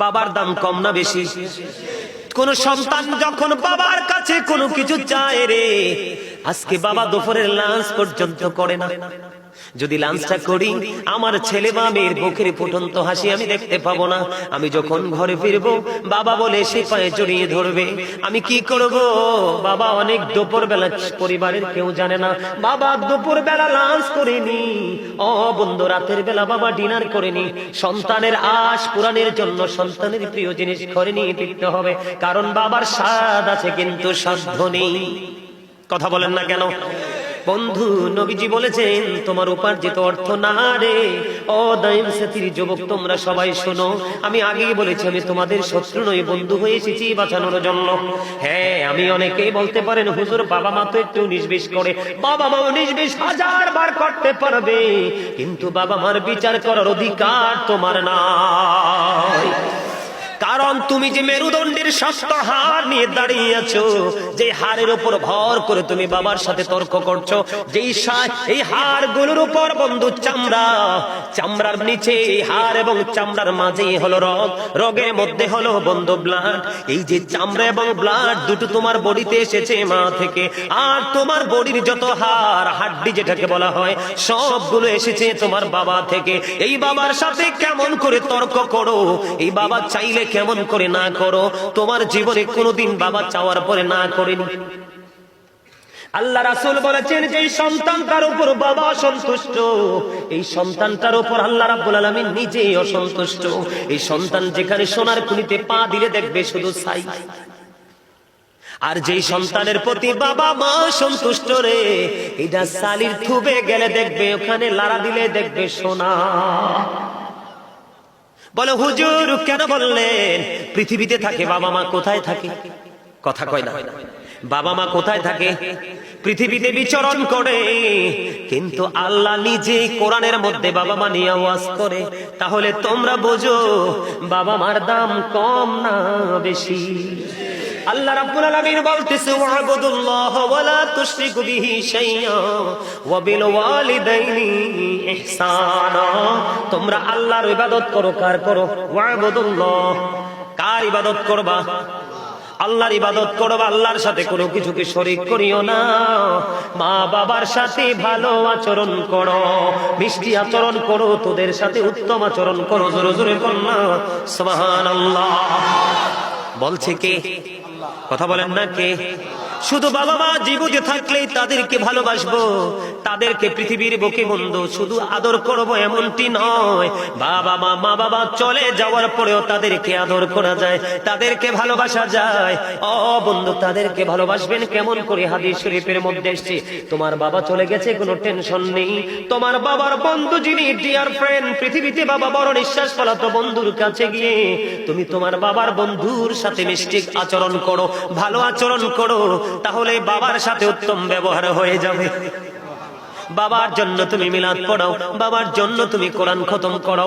বাবার দাম কম না বেশি? কোন সন্তান যখন বাবার কাছে কোনো কিছু চায় রে, আজকে বাবা দুপুরের লাঞ্চ পর্যন্ত করে না। যদি লাঞ্চটা করি, আমার ছেলে বা মেয়ের মুখের ফুটন্ত হাসি আমি দেখতে পাবো না। আমি যখন ঘরে ফিরবো, বাবা বলে সে পায়ে জড়িয়ে ধরবে। আমি কি করব? বাবা অনেক দুপুর বেলা, পরিবারের কেউ জানে না বাবা দুপুর বেলা লাঞ্চ করেনি। ও বন্ধু, রাতের বেলা বাবা ডিনার করেনি। সন্তানের আশ পূরণের জন্য সন্তানের প্রিয় জিনিস ঘরে নিয়ে ফিরতে হবে, কারণ বাবার স্বাদ আছে কিন্তু সাধ্য নেই। কথা বলেন না কেন? বন্ধু, নবীজি বলেছেন তোমার উপার্জিত অর্থ না রে। ও দাইম সাথীর যুবক, তোমরা সবাই শোনো, আমি আগেই বলেছি আমি তোমাদের শত্রু নই, বন্ধু হয়ে এসেছি বাঁচানোর জন্য। হ্যাঁ, আমি অনেকেই বলতে পারেন হুজুর বাবা মা তো একটু 19-20 করে। বাবা মা 19-20 হাজার বার করতে পারবে, কিন্তু বাবা মার বিচার করার অধিকার তোমার নাই। কারণ তুমি যে মেরুদণ্ডের শক্ত হাড় নিয়ে দাঁড়িয়ে আছো, যে হাড়ের উপর ভর করে তুমি বাবার সাথে তর্ক করছো, এই হাড়গুলোর উপর বন্ধু চামড়া, চামড়ার নিচে হাড় এবং চামড়ার মাঝেই হলো রগ, রগের মধ্যে হলো বন্ধু ব্লাড। এই যে চামড়া এবং ব্লাড দুটো তোমার বডিতে এসেছে মা থেকে, আর তোমার বডির যত হাড়, হাড্ডি যেটাকে বলা হয়, সবগুলো এসেছে তোমার বাবা থেকে। এই বাবার সাথে কেমন করে তর্ক করো? এই বাবা চাইলে কেমন করে না করো? তোমার জীবনে কোনোদিন বাবা চাওয়ার পরে না করেনি। আল্লাহ রাসূল বলেছেন যে সন্তানটার উপর বাবা অসন্তুষ্ট, এই সন্তানটার উপর আল্লাহ রাব্বুল আলামিন নিজেই অসন্তুষ্ট। এই সন্তান যেখানে সোনার খুনিতে পা দিলে দেখবে শুধু ছাই, আর যেই সন্তানের প্রতি বাবা মা সন্তুষ্ট রে, এটা সালির থুবে গেলে দেখবে ওখানে লাড়া দিলে দেখবে সোনা। বলে হুজুর কেন বললেন? পৃথিবীতে থাকে বাবা মা কোথায় থাকে? কথা কয় না। বাবা মা কোথায় থাকে? পৃথিবীতে বিচরণ করে, কিন্তু আল্লাহ নিজে কোরআনের মধ্যে বাবা মা নিয়ে ওয়াজ করে। তাহলে তোমরা বোঝো বাবা মার দাম কম না বেশি? আল্লাহ রাব্বুল আলামিন বলতেছে ওয়াবুদুল্লাহ ওয়ালা তুশরিকু বিহি শাইআ ওয়া বিল ওয়ালিদাইনি ইহসানা। তোমরা আল্লাহর ইবাদত করো। কার করো? ওয়াবুদুল্লাহ। কার ইবাদত করবা? আল্লাহর ইবাদত করবা। আল্লাহর সাথে কোনো কিছুকে শরীক করিও না। মা বাবার সাথে ভালো আচরণ করো, মিষ্টি আচরণ করো, তোদের সাথে উত্তম আচরণ করো। জোরে জোরে বল না সুবহানাল্লাহ। বলছে কে? কথা বলেন না কে? শুধু বাবা মা জীবিত থাকলেই তাদেরকে ভালোবাসবো, তাদেরকে পৃথিবীর বুকে বন্ধু শুধু আদর করব এমনটি নয়। বাবা মা, মা বাবা চলে যাওয়ার পরেও তাদেরকে আদর করা যায়, তাদেরকে ভালোবাসা যায়। ও বন্ধু, তাদেরকে ভালোবাসবেন কেমন করে? হাদিস শরীফের মধ্যে এসেছে, তোমার বাবা চলে গেছে কোনো টেনশন নেই। তোমার বাবার বন্ধু যিনি ডিয়ার ফ্রেন্ড, পৃথিবীতে বাবা বড় নিঃশ্বাস ফেলাতো বন্ধুর কাছে গিয়ে তুমি তোমার বাবার বন্ধুর সাথে মিষ্টি আচরণ করো, ভালো আচরণ করো, তাহলে বাবার সাথে উত্তম ব্যবহার হয়ে যাবে। বাবার জন্য তুমি মিলাদ পড়াও, বাবার জন্য তুমি কোরআন খতম করো,